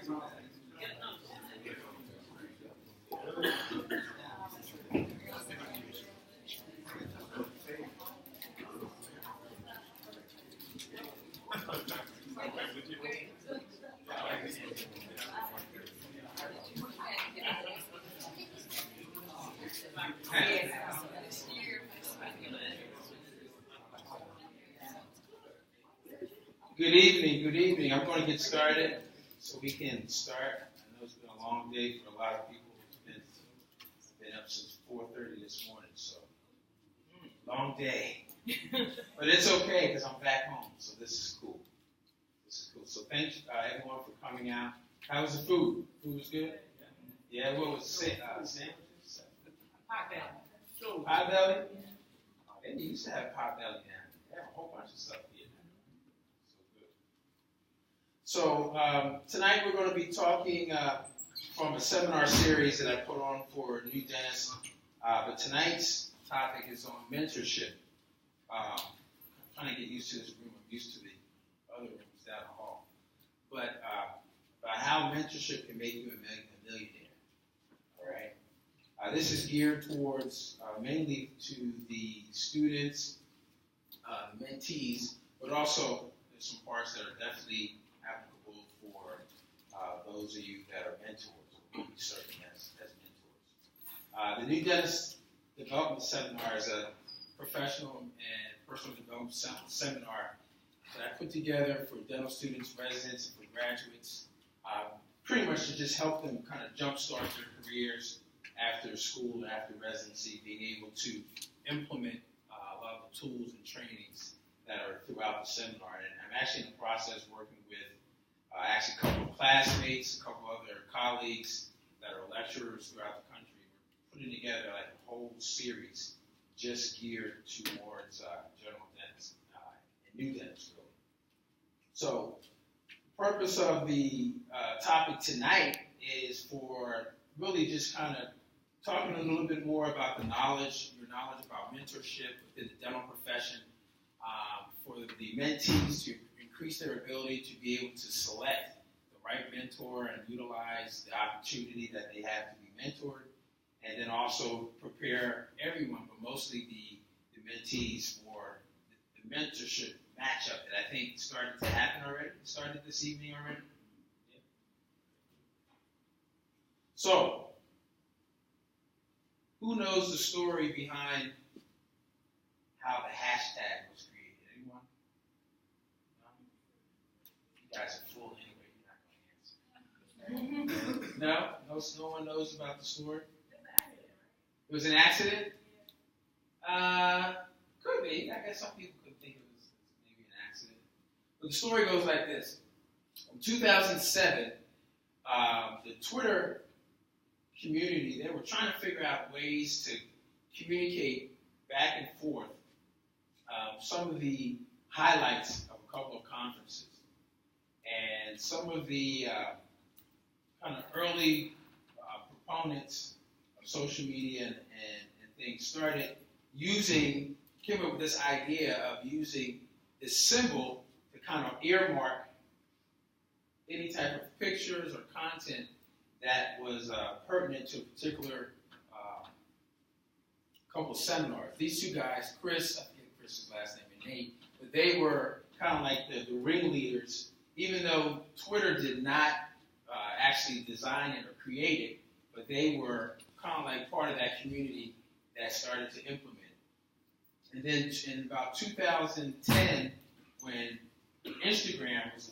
Good evening, good evening. I'm going to get started so we can start. I know it's been a long day for a lot of people. It's been up since 4:30 this morning, so long day. But it's okay because I'm back home, so this is cool. This is cool. So thanks everyone for coming out. How was the food? Food was good? Yeah, what was it? Sandwiches? Potbelly. Potbelly? Oh, they used to have potbelly down there. They have a whole bunch of stuff here. So tonight we're going to be talking from a seminar series that I put on for new dentists. But tonight's topic is on mentorship. I'm trying to get used to this room. I'm used to the other rooms down the hall. But about how mentorship can make you a millionaire. All right. This is geared towards mainly to the students, the mentees, but also there's some parts that are definitely applicable for those of you that are mentors, or will be serving as mentors. The New Dentist Development Seminar is a professional and personal development seminar that I put together for dental students, residents, and for graduates, pretty much to just help them kind of jumpstart their careers after school, after residency, being able to implement a lot of the tools and trainings that are throughout the seminar. And I'm actually in the process working with actually a couple of classmates, a couple of other colleagues that are lecturers throughout the country. We're putting together like a whole series just geared towards general dentists and new dentists, really. So the purpose of the topic tonight is for really just kind of talking a little bit more about your knowledge about mentorship within the dental profession, for the mentees to increase their ability to be able to select the right mentor and utilize the opportunity that they have to be mentored, and then also prepare everyone, but mostly the mentees for the mentorship matchup that I think started to happen already. It started this evening already. Yeah. So, who knows the story behind how the hashtag was created? Anyone? No? You guys are full anyway. You're not going to answer. No one knows about the story? It was an accident? Could be. I guess some people could think it was maybe an accident. But the story goes like this. In 2007, the Twitter community, they were trying to figure out ways to communicate back and forth some of the highlights of a couple of conferences. And some of the kind of early proponents of social media and things came up with this idea of using this symbol to kind of earmark any type of pictures or content that was pertinent to a particular couple of seminars. These two guys, Chris, I forget Chris's last name, and Nate, but they were kind of like the ringleaders, even though Twitter did not actually design it or create it, but they were kind of like part of that community that started to implement it. And then in about 2010, when Instagram was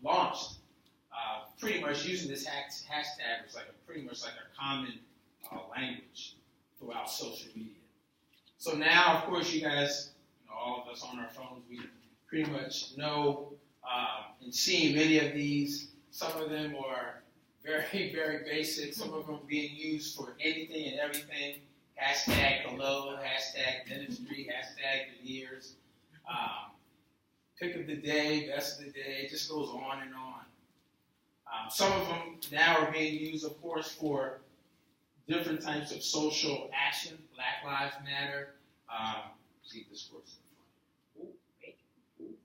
launched, pretty much using this hashtag was pretty much like a common language throughout social media. So now, of course, you guys, all of us on our phones, we pretty much know and see many of these. Some of them are very, very basic. Some of them being used for anything and everything. Hashtag hello, hashtag dentistry, hashtag veneers. Pick of the day, best of the day. It just goes on and on. Some of them now are being used, of course, for different types of social action. Black Lives Matter. See if this works in front. Ooh.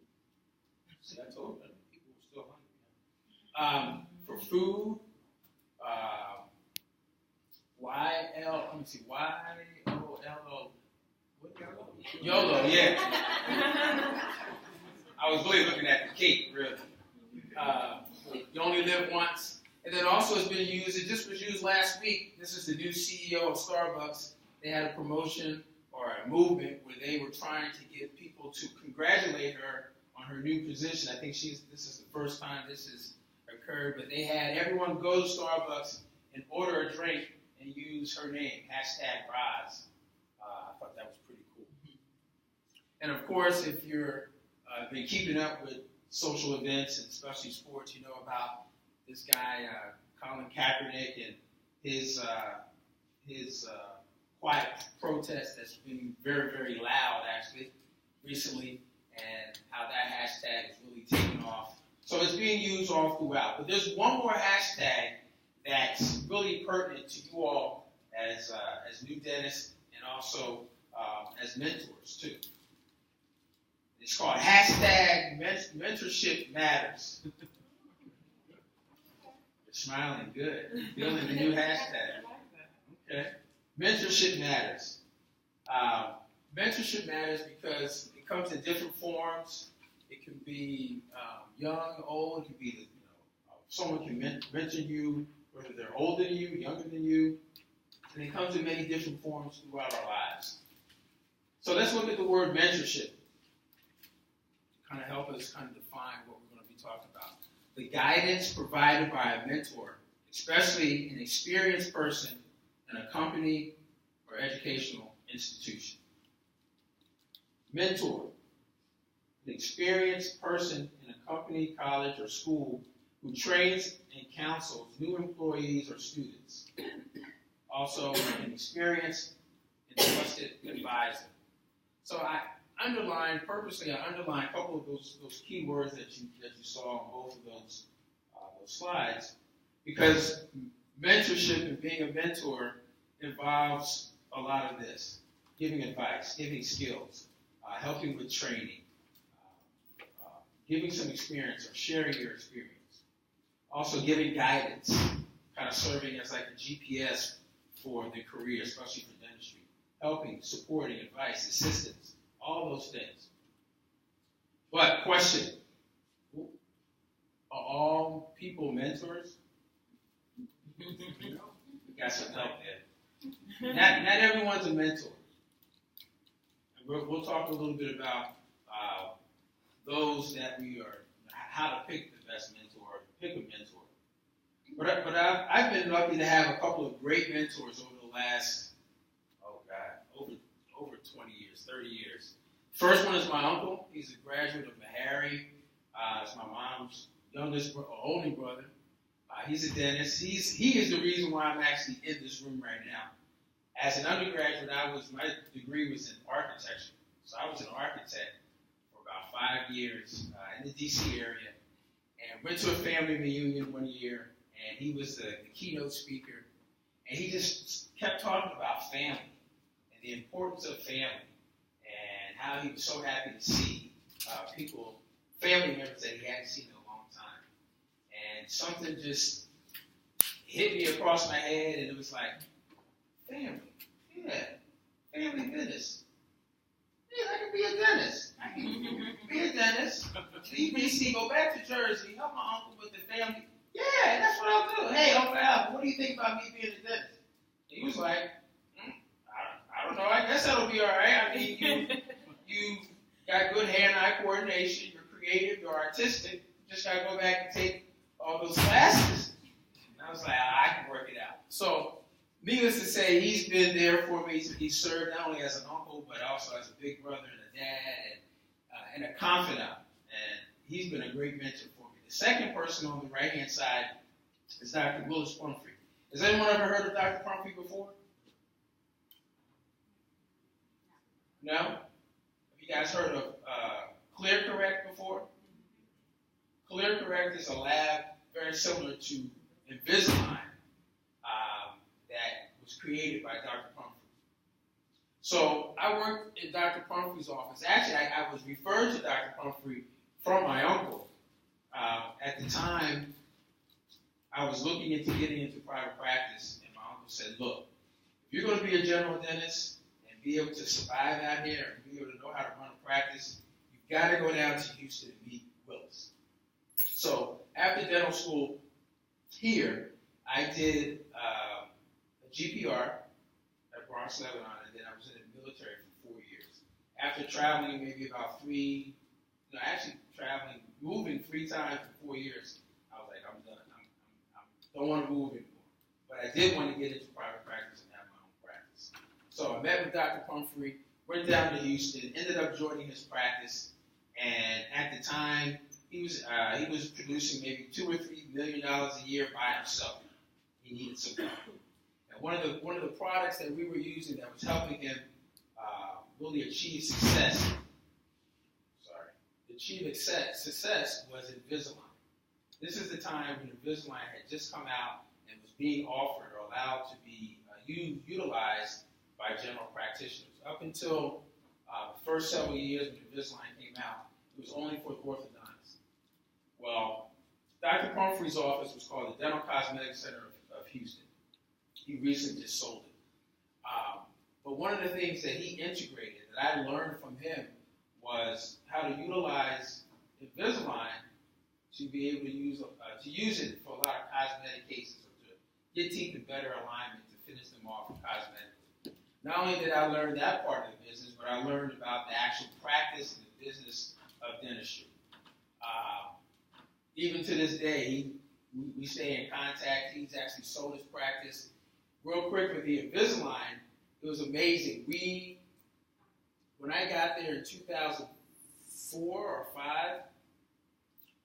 See, I told you, people were still For food, YOLO. What YOLO, yeah. I was really looking at the cake, really. You only live once. And then also it's been used, it just was used last week. This is the new CEO of Starbucks. They had a promotion or a movement where they were trying to get people to congratulate her on her new position. I think this is the first time this has occurred, but they had everyone go to Starbucks and order a drink and use her name, #Roz. I thought that was pretty cool. And of course, if you're been keeping up with social events and especially sports, you know about this guy, Colin Kaepernick, and his quiet protest that's been very, very loud, actually, recently, and how that hashtag is really taken off. So it's being used all throughout. But there's one more hashtag that's really pertinent to you all as new dentists and also as mentors, too. It's called #Mentorship Matters. You're smiling good. Feeling the new hashtag. Okay. Mentorship matters. Mentorship matters because it comes in different forms. It can be young, old. It can be someone can mentor you, whether they're older than you, younger than you, and it comes in many different forms throughout our lives. So let's look at the word mentorship. Kind of help us kind of define what we're going to be talking about. The guidance provided by a mentor, especially an experienced person in a company or educational institution. Mentor, an experienced person in a company, college, or school who trains and counsels new employees or students. Also, an experienced and trusted advisor. So I underline a couple of those key words that you saw on both of those slides, because mentorship and being a mentor involves a lot of this: giving advice, giving skills, helping with training, giving some experience or sharing your experience. Also giving guidance, kind of serving as like a GPS for the career, especially for dentistry. Helping, supporting, advice, assistance. All those things. But question, are all people mentors? Got some help there. Not everyone's a mentor. And we'll talk a little bit about those that we are, how to pick the best mentor, or pick a mentor. But I've been lucky to have a couple of great mentors over the last, over 20 years, 30 years. First one is my uncle. He's a graduate of Meharry. It's my mom's only brother. He's a dentist. He is the reason why I'm actually in this room right now. As an undergraduate, my degree was in architecture. So I was an architect for about 5 years in the D.C. area, and went to a family reunion one year, and he was the keynote speaker, and he just kept talking about family and the importance of family, and how he was so happy to see family members that he hadn't seen in a long time. And something just hit me across my head, and it was like, family, family business. Yeah, I can be a dentist. I can be a dentist. Leave BC, go back to Jersey, help my uncle with the family. Yeah, that's what I'll do. Hey, Uncle Al, what do you think about me being a dentist? He was like, I don't know. I guess that'll be all right. I mean, you got good hand-eye coordination. You're creative. You're artistic. You just got to go back and take all those classes. And I was like, I can work it out. So, needless to say, he's been there for me. He served not only as an uncle, but also as a big brother and a dad and a confidant. And he's been a great mentor for me. The second person on the right-hand side is Dr. Willis Pumphrey. Has anyone ever heard of Dr. Pumphrey before? No? Have you guys heard of ClearCorrect before? ClearCorrect is a lab very similar to Invisalign that was created by Dr. Pumphrey. So I worked in Dr. Pumphrey's office. Actually, I was referred to Dr. Pumphrey from my uncle. At the time, I was looking into getting into private practice, and my uncle said, look, if you're going to be a general dentist and be able to survive out here and be able to know how to run a practice, you've got to go down to Houston and meet Willis. So after dental school here, I did a GPR at Bronx, Lebanon, and then I was in the military for 4 years. After traveling maybe about moving 3 times for 4 years, I was like, I'm done. I don't want to move anymore. But I did want to get into private practice and have my own practice. So I met with Dr. Pumphrey, went down to Houston, ended up joining his practice, and at the time, he was producing maybe $2 or $3 million a year by himself. He needed some help. And one of the products that we were using that was helping him really achieve success. Success was Invisalign. This is the time when Invisalign had just come out and was being offered or allowed to be utilized by general practitioners. Up until the first several years when Invisalign came out, it was only for orthodontics. Well, Dr. Pumphrey's office was called the Dental Cosmetic Center of Houston. He recently just sold it. But one of the things that he integrated that I learned from him was how to utilize Invisalign to be able to use it for a lot of cosmetic cases, or to get teeth in better alignment, to finish them off cosmetically. Not only did I learn that part of the business, but I learned about the actual practice and the business of dentistry. Even to this day, we stay in contact. He's actually sold his practice. Real quick with the Invisalign, it was amazing. When I got there in 2004 or 5,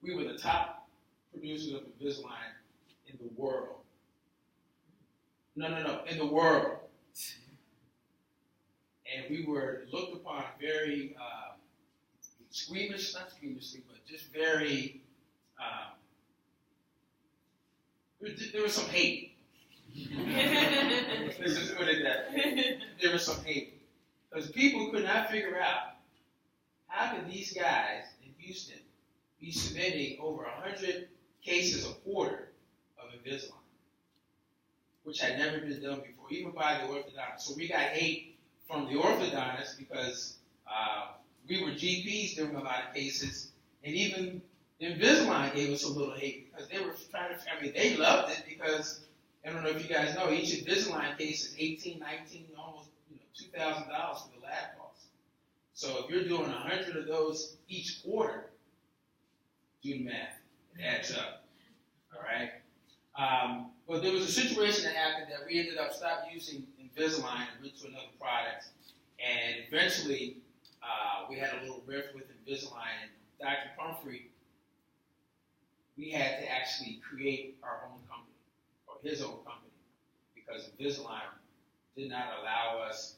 we were the top producers of Invisalign in the world. No, in the world. And we were looked upon very not squeamishly, but just very, there was some hate. Let's just put it that way. There was some hate. Because people could not figure out how could these guys in Houston be submitting over 100 cases a quarter of Invisalign, which had never been done before, even by the orthodontists. So we got hate from the orthodontists because we were GPs doing a lot of cases, and even Invisalign gave us a little hate because they were trying to, they loved it because, I don't know if you guys know, each Invisalign case is $18, $19, almost $2,000 for the lab costs. So if you're doing 100 of those each quarter, do the math. It adds up. All right? But there was a situation that happened that we ended up stopped using Invisalign and went to another product. And eventually, we had a little rift with Invisalign. And Dr. Pumphrey, we had to actually create our own company, or his own company, because Invisalign did not allow us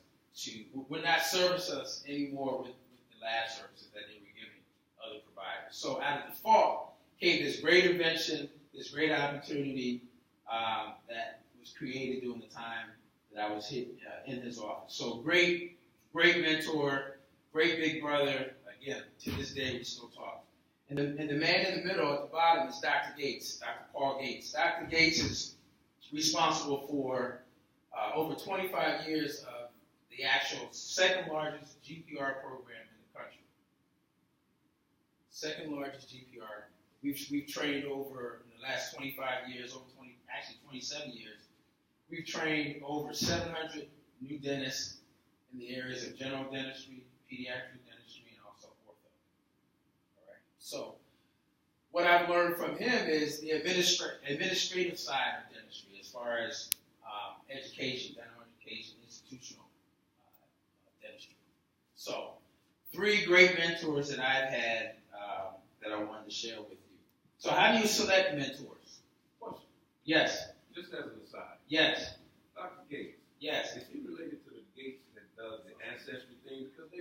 would not service us anymore with the lab services that they were giving other providers. So out of the default came this great invention, this great opportunity that was created during the time that I was in his office. So great mentor, great big brother. Again, to this day we still talk. And the man in the middle at the bottom is Dr. Gates, Dr. Paul Gates. Dr. Gates is responsible for over 25 years of the actual second largest GPR program in the country. Second largest GPR. We've trained over, in the last 25 years, 27 years, we've trained over 700 new dentists in the areas of general dentistry, pediatric dentistry, and also ortho. All right. So what I've learned from him is the administrative side of dentistry, as far as education, dental education, institutional dentistry. So 3 great mentors that I've had that I wanted to share with you. So how do you select mentors? Question. Yes. Just as an aside. Yes. Dr. Gates. Yes. Is he related to the Gates that does the ancestry thing? Because they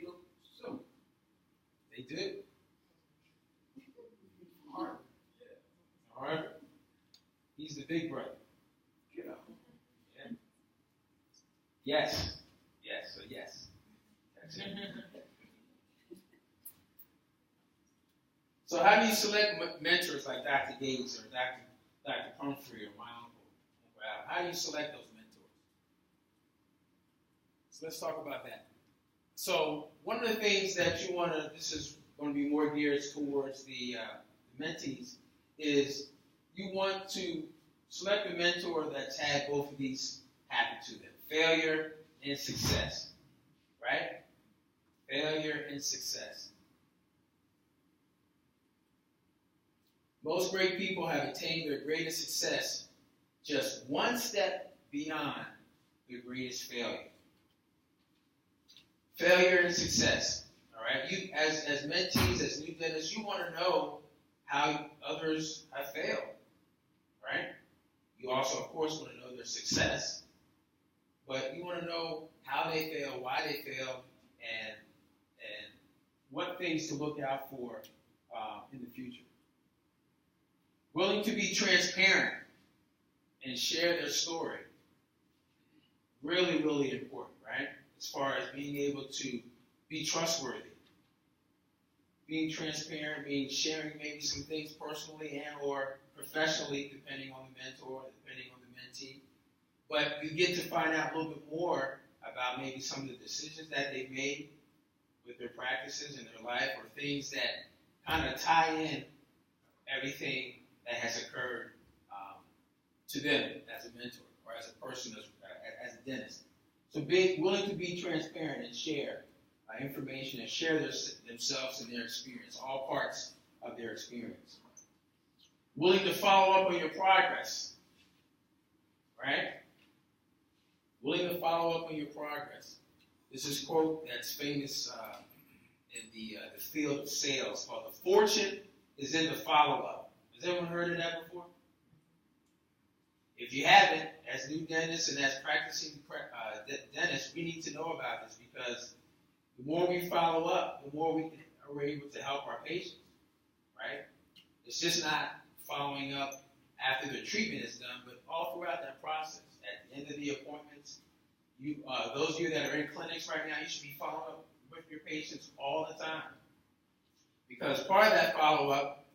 look similar. They do. All right. Yeah. All right. He's the big brother. Get out. Yeah. Yes. Yes. So yes. That's it. So how do you select mentors like Dr. Gates or Dr. Pumphrey or my uncle. How do you select those mentors? So let's talk about that. So one of the things that you want to, this is going to be more geared towards the mentees, is you want to select a mentor that's had both of these happen to them. Failure and success. Right? Failure and success. Most great people have attained their greatest success just one step beyond their greatest failure. Failure and success. All right? You, as mentees, as new dentists, you want to know how others have failed. Right? You also, of course, want to know their success. But you want to know how they fail, why they failed, and what things to look out for in the future. Willing to be transparent and share their story. Really, really important, right? As far as being able to be trustworthy. Being transparent means sharing maybe some things personally and or professionally, depending on the mentor, depending on the mentee. But you get to find out a little bit more about maybe some of the decisions that they've made with their practices in their life, or things that kind of tie in everything that has occurred to them as a mentor or as a person, as a dentist. So being willing to be transparent and share information and share themselves and their experience, all parts of their experience. Willing to follow up on your progress, right? Willing to follow up on your progress. This is a quote that's famous in the field of sales called "The fortune is in the follow-up." Has anyone heard of that before? If you haven't, as new dentists and as practicing dentists, we need to know about this, because the more we follow up, the more we're able to help our patients, right? It's just not following up after the treatment is done, but all throughout that process. At the end of the appointments, those of you that are in clinics right now, you should be following up with your patients all the time. Because part of that follow-up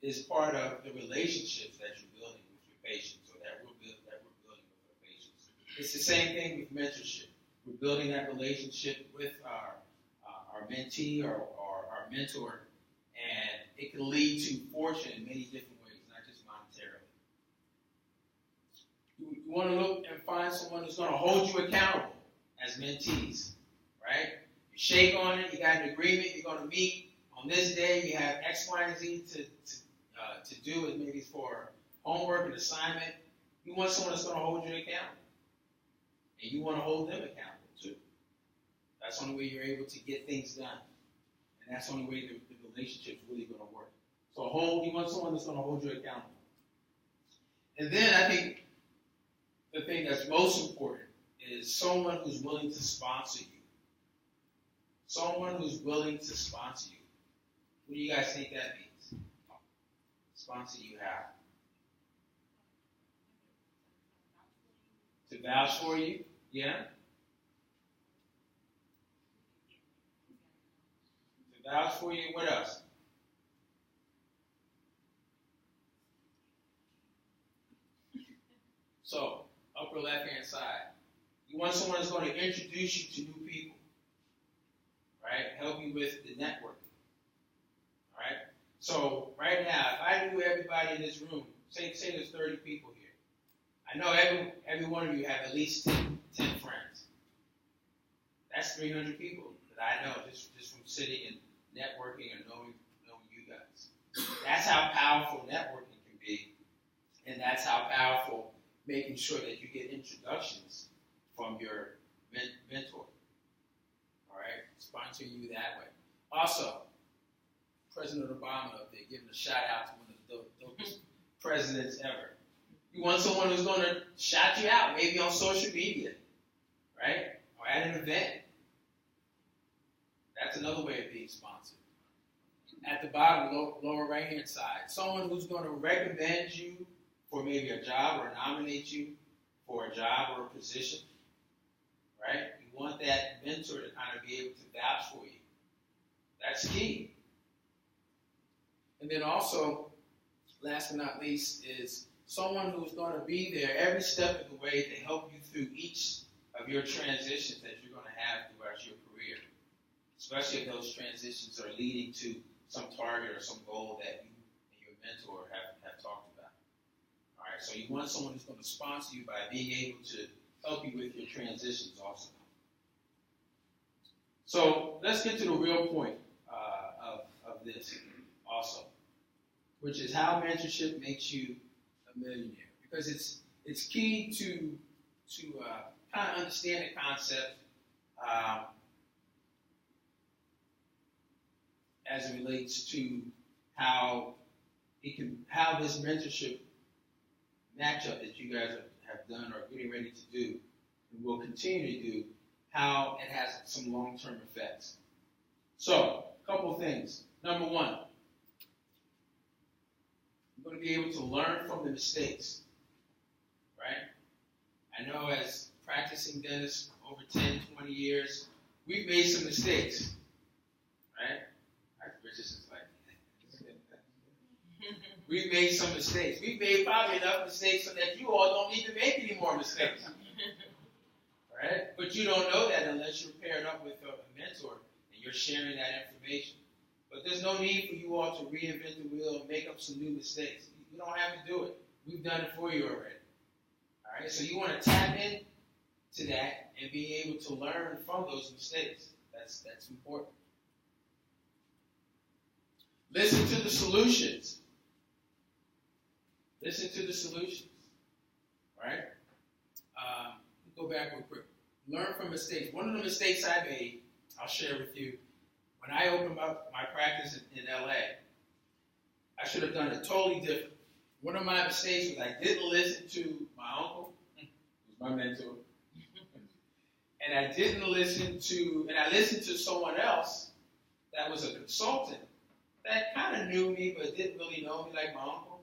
is part of the relationships that you're building with your patients, or that we're building with our patients. It's the same thing with mentorship. We're building that relationship with our mentee or our mentor, and it can lead to fortune in many different ways, not just monetarily. You want to look and find someone who's going to hold you accountable as mentees, right? You shake on it, you got an agreement, you're going to meet on this day, you have X, Y, and Z to do, it maybe for homework, an assignment. You want someone that's going to hold you accountable. And you want to hold them accountable too. That's the only way you're able to get things done. And that's the only way the relationship's really going to work. So you want someone that's going to hold you accountable. And then I think the thing that's most important is someone who's willing to sponsor you. Someone who's willing to sponsor you. What do you guys think that means? Sponsor you how? To vouch for you? Yeah? To vouch for you, what else? So, upper left-hand side. You want someone that's going to introduce you to new people. Right? Help you with the networking. All right? So, right now, if I knew everybody in this room, say there's 30 people here. I know every one of you have at least 10 friends. That's 300 people that I know just from sitting and networking and knowing you guys. That's how powerful networking can be. And that's how powerful making sure that you get introductions from your mentor. All right? Sponsoring you that way. Also, President Obama up there giving a shout out to one of the dopest presidents ever. You want someone who's going to shout you out, maybe on social media, right? Or at an event. That's another way of being sponsored. At the bottom, lower right-hand side, someone who's going to recommend you for maybe a job or nominate you for a job or a position, right? You want that mentor to kind of be able to vouch for you. That's key. And then also, last but not least, is someone who's going to be there every step of the way to help you through each of your transitions that you're going to have throughout your career, especially if those transitions are leading to some target or some goal that you and your mentor have talked about. All right, so you want someone who's going to sponsor you by being able to help you with your transitions also. So let's get to the real point of this also, which is how mentorship makes you a millionaire. Because it's key to kind of understand the concept as it relates to how this mentorship matchup that you guys have done or getting ready to do and will continue to do, how it has some long-term effects. So, a couple of things. Number one, you're going to be able to learn from the mistakes, right? I know as practicing dentists for over 10, 20 years, we've made some mistakes, right? Richardson's like, we've made some mistakes. We've made probably enough mistakes so that you all don't need to make any more mistakes. Right? But you don't know that unless you're paired up with a mentor and you're sharing that information. But there's no need for you all to reinvent the wheel and make up some new mistakes. You don't have to do it. We've done it for you already. All right? So you want to tap into that and be able to learn from those mistakes. That's important. Listen to the solutions. Listen to the solutions. Right? Go back real quick. Learn from mistakes. One of the mistakes I made, I'll share with you. When I opened up my practice in LA, I should have done it totally different. One of my mistakes was I didn't listen to my uncle, who's my mentor, and I listened to someone else that was a consultant that kind of knew me but didn't really know me like my uncle.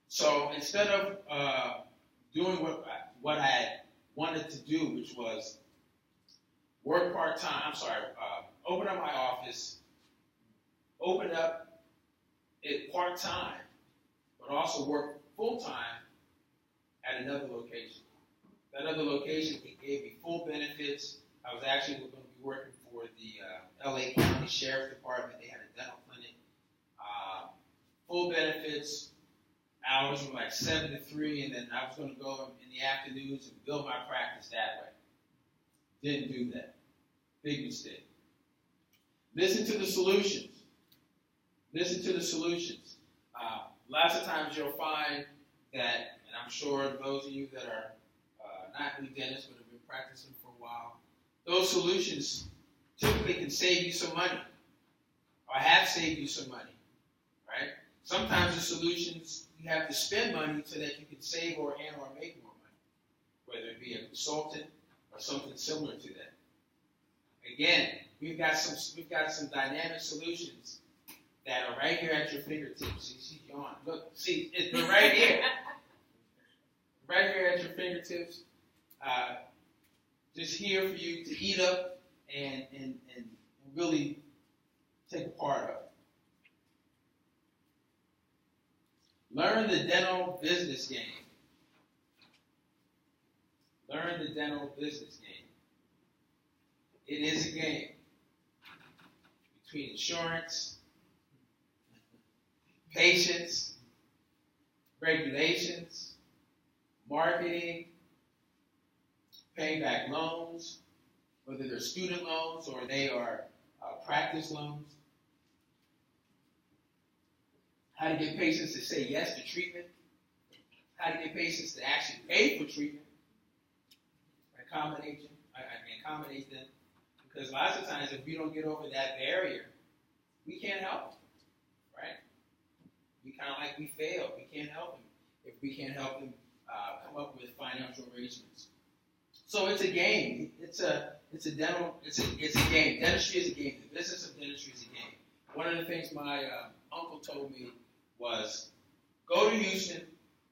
So instead of doing what I had wanted to do, which was work part-time, open up my office, open up it part-time, but also work full-time at another location. That other location gave me full benefits. I was actually going to be working for the LA County Sheriff's Department. They had a dental clinic. Full benefits. Hours were like 7 to 3, and then I was going to go in the afternoons and build my practice that way. Didn't do that. Big mistake. Listen to the solutions. Listen to the solutions. Lots of times you'll find that, and I'm sure those of you that are not new dentists but have been practicing for a while, those solutions typically can save you some money or have saved you some money, right? Sometimes the solutions, you have to spend money so that you can save or make more money, whether it be a consultant or something similar to that. Again, we've got some dynamic solutions that are right here at your fingertips. See, she's yawning. Look, see, they're right here. Right here at your fingertips. Just here for you to eat up and really take a part of. Learn the dental business game. Learn the dental business game. It is a game between insurance, patients, regulations, marketing, paying back loans, whether they're student loans or they are practice loans. How to get patients to say yes to treatment. How to get patients to actually pay for treatment. Accommodate them. Because lots of times if we don't get over that barrier, we can't help them, right? We kind of like we fail. We can't help them if we can't help them come up with financial arrangements. So it's a game. It's a game. Dentistry is a game. The business of dentistry is a game. One of the things my uncle told me was, go to Houston,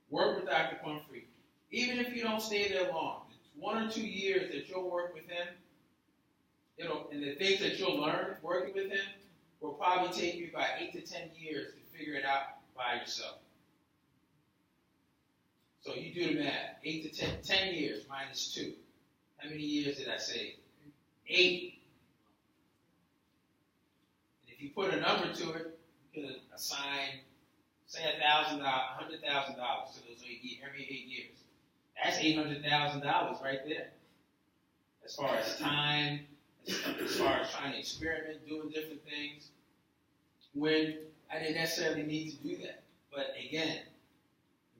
work with Dr. Pumphrey. Even if you don't stay there long, 1 or 2 years that you'll work with him, and the things that you'll learn working with him will probably take you about 8 to 10 years to figure it out by by yourself. So you do the math. 8 to 10 years minus 2. How many years did I say? 8. And if you put a number to it, you can assign, say, $1,000, $100,000 to those every 8 years. That's $800,000 right there. As far as time, as far as trying to experiment, doing different things, when I didn't necessarily need to do that. But again,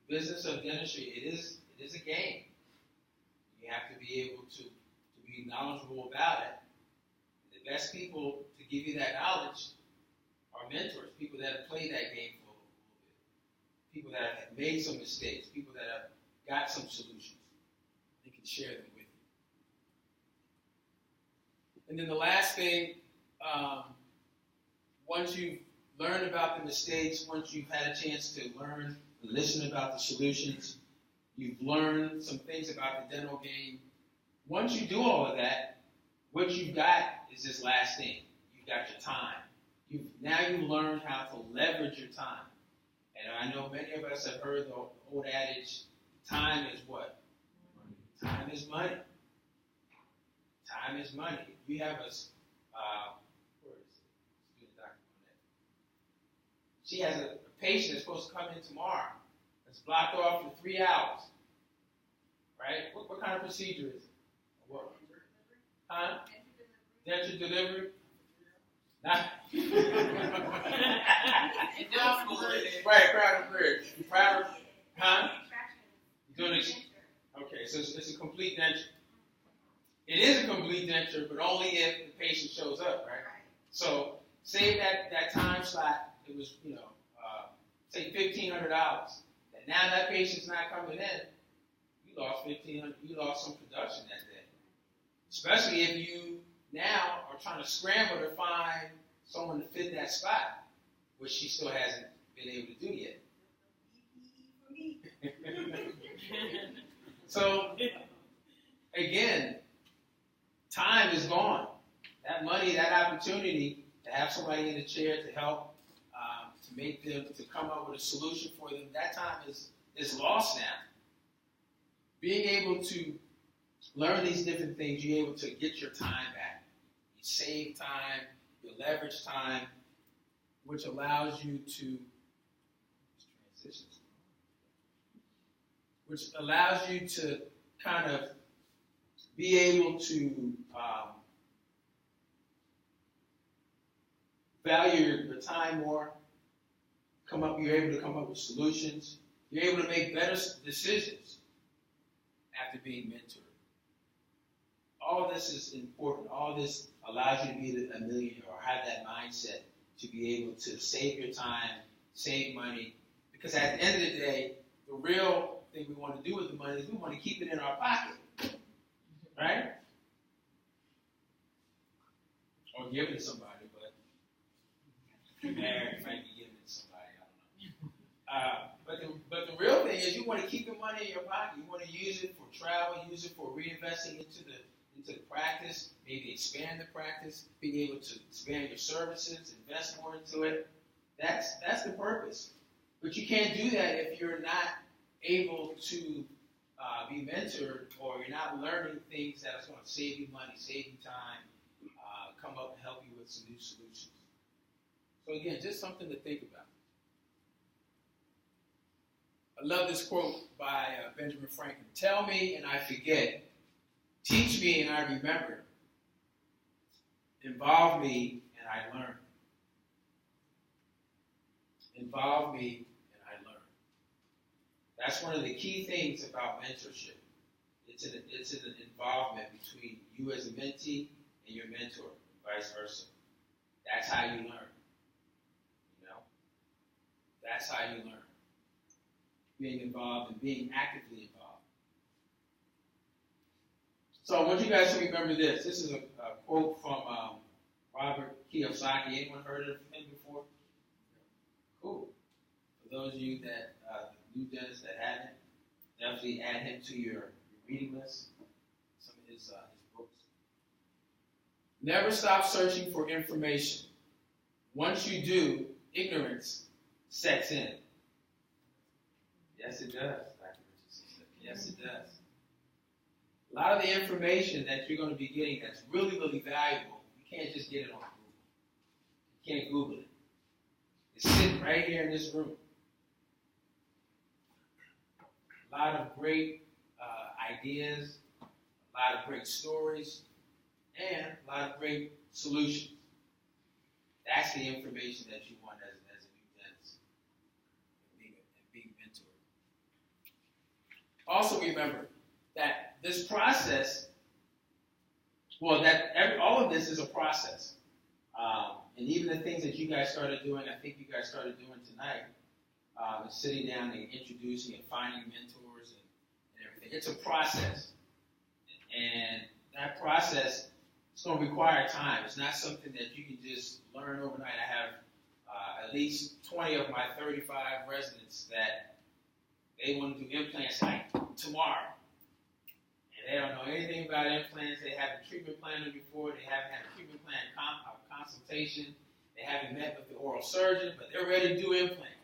the business of dentistry, it is a game. You have to be able to be knowledgeable about it. The best people to give you that knowledge are mentors, people that have played that game for a little bit, people that have made some mistakes, people that have got some solutions. They can share them with you. And then the last thing, once you've learned about the mistakes, once you've had a chance to learn and listen about the solutions, you've learned some things about the dental game. Once you do all of that, what you've got is this last thing. You've got your time. Now you've learned how to leverage your time. And I know many of us have heard the old adage, time is what? Time is money. Time is money. If you have a, where is it? Student Dr. Monet. She has a patient that's supposed to come in tomorrow. It's blocked off for 3 hours. Right? What kind of procedure is it? What? Huh? Denture delivery? Not. Right, crown and bridge. Huh? Doing it. Okay, so it's a complete denture. It is a complete denture, but only if the patient shows up, right? So, say that time slot, it was, say $1,500. And now that patient's not coming in, you lost $1,500. You lost some production that day. Especially if you now are trying to scramble to find someone to fit that spot, which she still hasn't been able to do yet. So, again, time is gone. That money, that opportunity to have somebody in the chair to help, to make them, to come up with a solution for them, that time is lost now. Being able to learn these different things, you're able to get your time back. You save time, you leverage time, which allows you to kind of be able to value your time more. You're able to come up with solutions. You're able to make better decisions after being mentored. All this is important. All this allows you to be a millionaire or have that mindset to be able to save your time, save money. Because at the end of the day, the real thing we want to do with the money is we want to keep it in our pocket. Right? Or give it to somebody, but if you're married, you might be giving it to somebody, I don't know. But the real thing is you want to keep the money in your pocket. You want to use it for travel, use it for reinvesting into the practice, maybe expand the practice, being able to expand your services, invest more into it. That's the purpose. But you can't do that if you're not able to be mentored, or you're not learning things that are going to save you money, save you time, come up and help you with some new solutions. So again, just something to think about. I love this quote by Benjamin Franklin. Tell me and I forget. Teach me and I remember. Involve me and I learn. Involve me and I learn. That's one of the key things about mentorship. It's an involvement between you as a mentee and your mentor, and vice versa. That's how you learn. That's how you learn. Being involved and being actively involved. So I want you guys to remember this. This is a quote from Robert Kiyosaki. Anyone heard of him before? Cool. For those of you that new dentists that haven't, definitely add him to your reading list. Some of his books. Never stop searching for information. Once you do, ignorance sets in. Yes, it does, Dr. Richardson. Yes, it does. A lot of the information that you're going to be getting that's really, really valuable, you can't just get it on Google. You can't Google it. It's sitting right here in this room. A lot of great ideas, a lot of great stories, and a lot of great solutions. That's the information that you want as a new dentist and being mentored. Also remember that this process, all of this is a process. And even the things that you guys started doing, I think you guys started doing tonight, is sitting down and introducing and finding mentors and everything. It's a process. And that process is going to require time. It's not something that you can just learn overnight. I have at least 20 of my 35 residents that they want to do implants like tomorrow. And they don't know anything about implants. They haven't treatment planned them before. They haven't had a treatment plan consultation. They haven't met with the oral surgeon, but they're ready to do implants.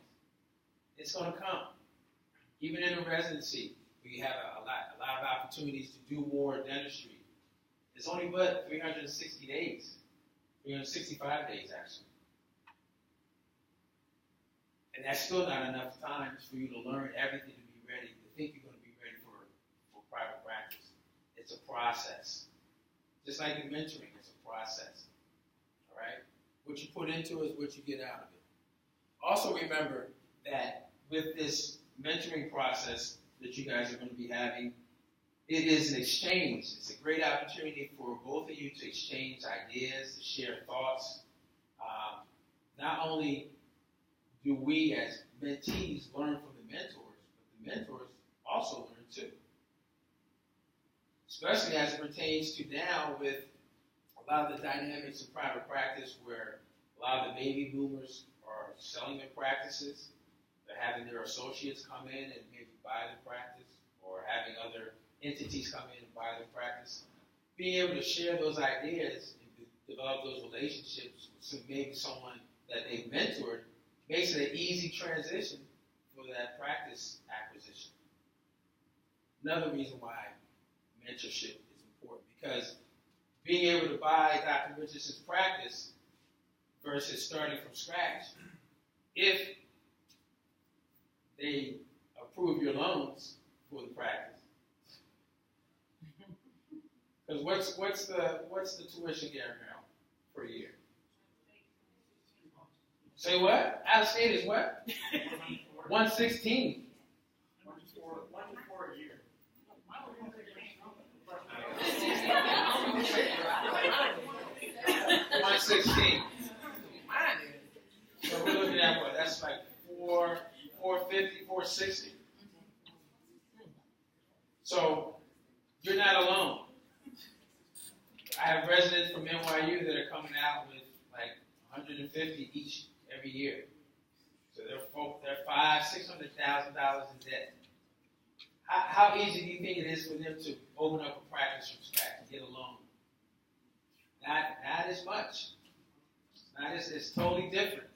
It's going to come. Even in a residency, we have a lot of opportunities to do more dentistry. It's only but 360 days, 365 days actually. And that's still not enough time for you to learn everything to be ready, to think you're going to be ready for private practice. It's a process. Just like in mentoring, it's a process. All right? What you put into it is what you get out of it. Also remember that with this mentoring process that you guys are going to be having, it is an exchange. It's a great opportunity for both of you to exchange ideas, to share thoughts. Not only do we as mentees learn from the mentors, but the mentors also learn too. Especially as it pertains to now with a lot of the dynamics of private practice where a lot of the baby boomers are selling their practices. They're having their associates come in and maybe buy the practice, or having other entities come in and buy the practice. Being able to share those ideas and develop those relationships with maybe someone that they've mentored makes it an easy transition for that practice acquisition. Another reason why mentorship is important, because being able to buy Dr. Richardson's practice versus starting from scratch, if they approve your loans for the practice. Because what's the tuition guarantee per year? Say what? Out of state is what? 116. 1 year. 116. So we're looking at what? That's like 450, 460. So you're not alone. I have residents from NYU that are coming out with like 150 each every year. So they're $500,000-$600,000 in debt. How easy do you think it is for them to open up a practice from scratch and get a loan? Not as much. It's totally different.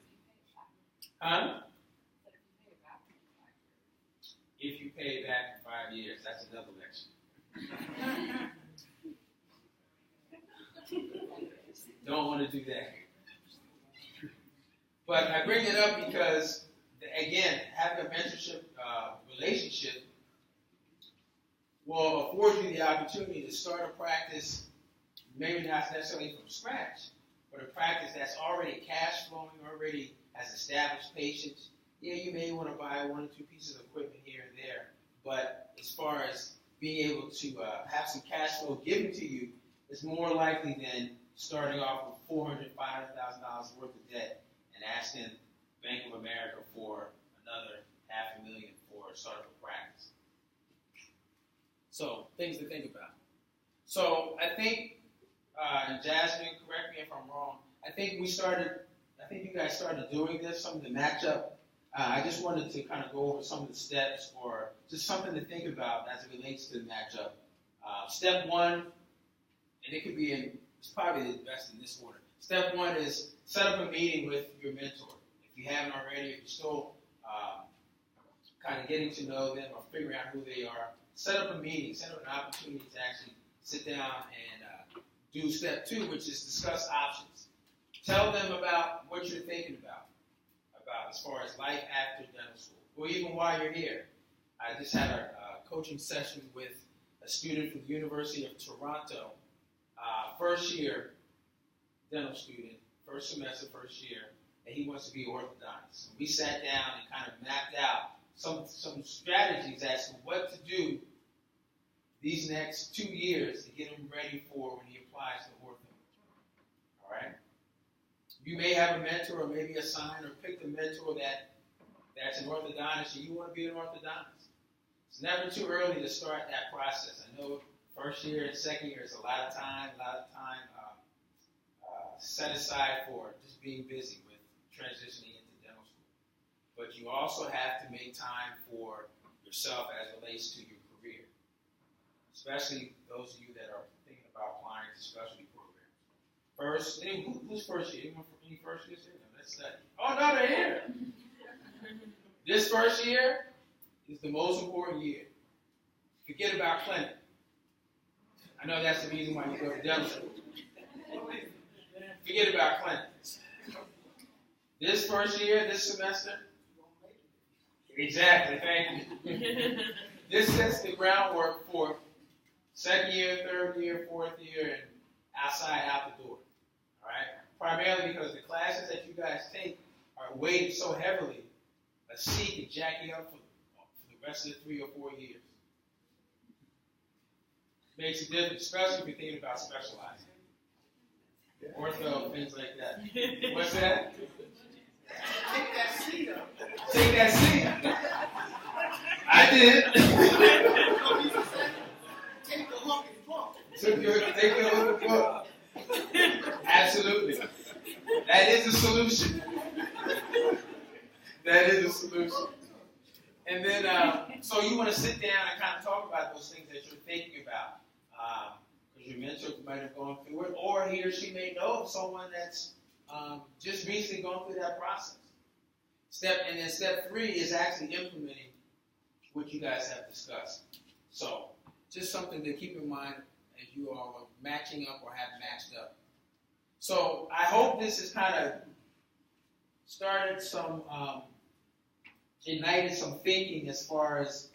Huh? If you pay it back in 5 years, that's another lecture. Don't want to do that. But I bring it up because, again, having a mentorship relationship will afford you the opportunity to start a practice, maybe not necessarily from scratch, but a practice that's already cash flowing, already has established patients. Yeah, you may want to buy 1 or 2 pieces of equipment here and there, but as far as being able to have some cash flow given to you, it's more likely than starting off with $400,000, $500,000 worth of debt and asking Bank of America for another $500,000 for a startup practice. So, things to think about. So, I think, and Jasmine, correct me if I'm wrong, I think you guys started doing this, some of the matchup. I just wanted to kind of go over some of the steps or just something to think about as it relates to the matchup. Step 1, and it could be it's probably the best in this order. Step 1 is set up a meeting with your mentor. If you haven't already, if you're still kind of getting to know them or figuring out who they are. Set up a meeting, set up an opportunity to actually sit down and do step 2, which is discuss options. Tell them about what you're thinking about as far as life after dental school, or even while you're here. I just had a coaching session with a student from the University of Toronto, first year dental student, first semester, first year, and he wants to be orthodontist. And we sat down and kind of mapped out some strategies as to what to do these next 2 years to get him ready for when he applies to ortho. All right? You may have a mentor or maybe assign or pick the mentor that's an orthodontist and you want to be an orthodontist. It's never too early to start that process. I know first year and second year is a lot of time set aside for just being busy with transitioning into dental school. But you also have to make time for yourself as it relates to your career, especially those of you that are thinking about applying to specialty programs. First, who's first year? Anyone from any first year? No, let's study. Oh, no, they're here. This first year is the most important year. Forget about clinic. I know that's the reason why you go to dental school. Forget about clinic. This first year, this semester, exactly, thank you. This sets the groundwork for second year, third year, fourth year, and out the door. All right? Primarily because the classes that you guys take are weighted so heavily, a C can jack you up for the rest of the 3 or 4 years. Makes a difference, especially if you're thinking about specializing. Ortho, things like that. What's that? Take that seat up. Take that seat. I did. Take the hook and walk. Take the hook and walk. Absolutely. That is a solution. That is a solution. And then, so you want to sit down and kind of talk about those things that you're thinking about. Because your mentor might have gone through it, or he or she may know of someone that's just recently gone through that process. And then step 3 is actually implementing what you guys have discussed. So, just something to keep in mind as you all are matching up or have matched up. So, I hope this has kind of started some, ignited some thinking as far as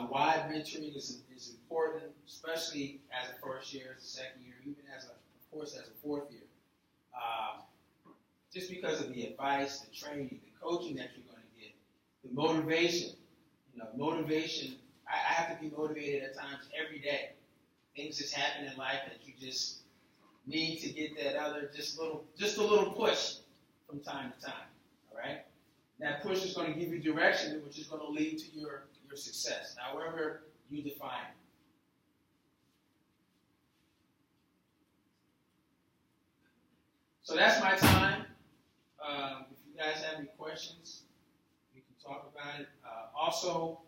why mentoring is important, especially as a first year, as a second year, even as a fourth year. Just because of the advice, the training, the coaching that you're going to get, the motivation. Motivation. I have to be motivated at times every day. Things just happen in life that you just need to get that other just a little push from time to time. All right. That push is going to give you direction, which is going to lead to your success, however you define it. So that's my time. If you guys have any questions, we can talk about it. Also,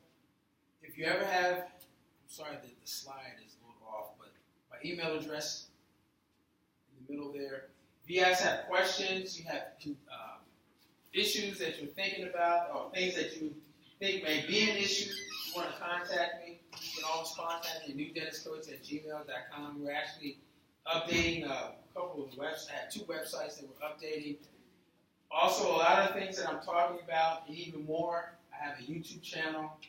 if you ever have, I'm sorry that the slide is a little off, but my email address in the middle there. If you guys have questions, you have issues that you're thinking about, or things that you think may be an issue, you want to contact me, you can always contact me, newdentistcoach@gmail.com. We're actually updating a couple of websites. I have 2 websites that we're updating. Also, a lot of things that I'm talking about, and even more, I have a YouTube channel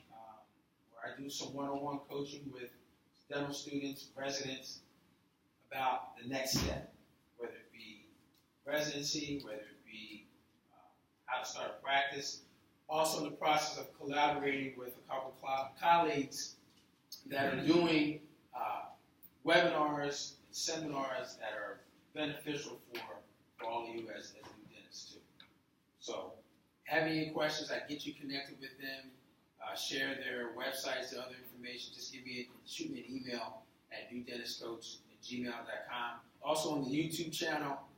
where I do some one-on-one coaching with dental students, residents, about the next step, whether it be residency, whether it be how to start a practice. Also in the process of collaborating with a couple of colleagues that are doing webinars and seminars that are beneficial for all of you as new dentists too. So, having any questions, I get you connected with them, share their websites, their other information. Just shoot me an email at newdentistcoach@gmail.com. Also on the YouTube channel,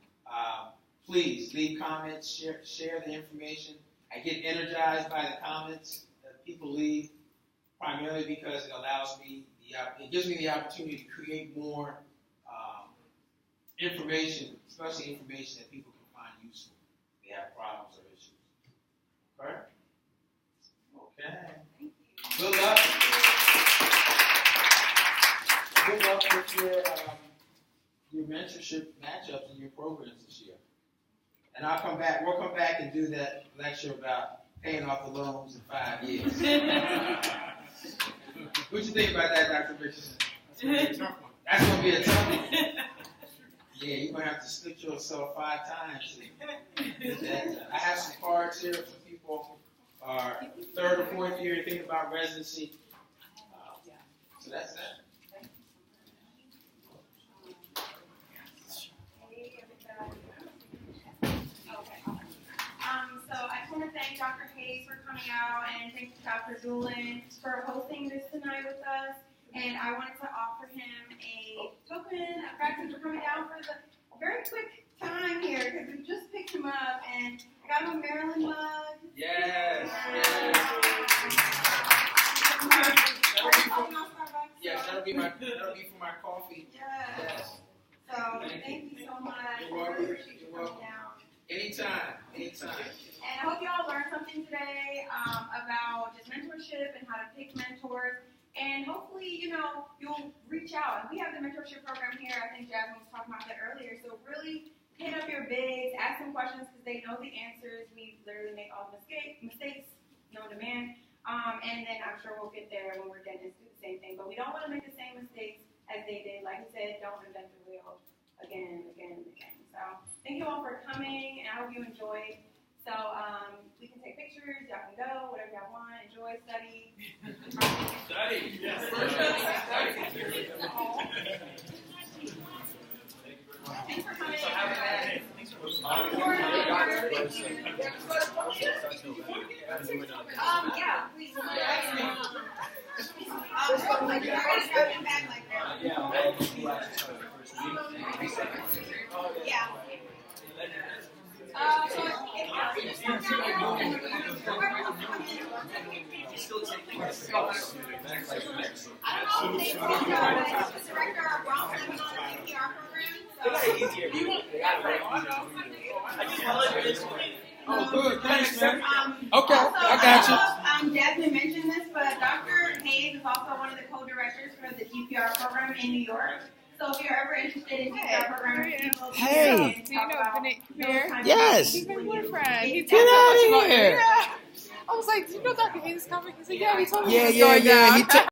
please leave comments, share the information. I get energized by the comments that people leave, primarily because it allows me it gives me the opportunity to create more information, especially information that people can find useful if they have problems or issues. Okay? Okay. mentorship matchups in your programs this year. And we'll come back and do that lecture about paying off the loans in 5 years. What you think about that, Dr. Richardson? That's going to be a tough one. Yeah, you're going to have to split yourself 5 times. I have some cards here for people who are 3rd or 4th year thinking about residency. So that's that. So I just want to thank Dr. Hayes for coming out and thank Dr. Doolin for hosting this tonight with us. And I wanted to offer him a token of gratitude for coming down for the very quick time here because we just picked him up and I got him a Maryland mug. Yes. Yes, that'll be for my coffee. Yes. So thank you so much. You're welcome. Appreciate you coming down. Anytime. And I hope you all learned something today about just mentorship and how to pick mentors. And hopefully, you'll reach out. And we have the mentorship program here. I think Jasmine was talking about that earlier. So really hit up your bigs, ask them questions because they know the answers. We literally make all the mistakes, no demand. And then I'm sure we'll get there when we're dentists do the same thing. But we don't want to make the same mistakes as they did. Like you said, don't invent the wheel again and again and again. So thank you all for coming, and I hope you enjoyed. So we can take pictures, y'all can go, whatever y'all want, enjoy, study. Study. Yes. Thanks for coming. Yeah, please. Yeah. Oh, good. Thanks, man. Okay, I got you. Jasmine mentioned this, but Dr. Hayes is also one of the co-directors for the GPR program in New York. So if you're ever interested in GPR programs, Hey. do you know Vinay? Yes. He's my boyfriend. He Get told me out much of about here. you. Yeah. I was like, do you know Dr. Hayes is coming? He said, yeah, he told me Yeah, he was yeah, going yeah. down.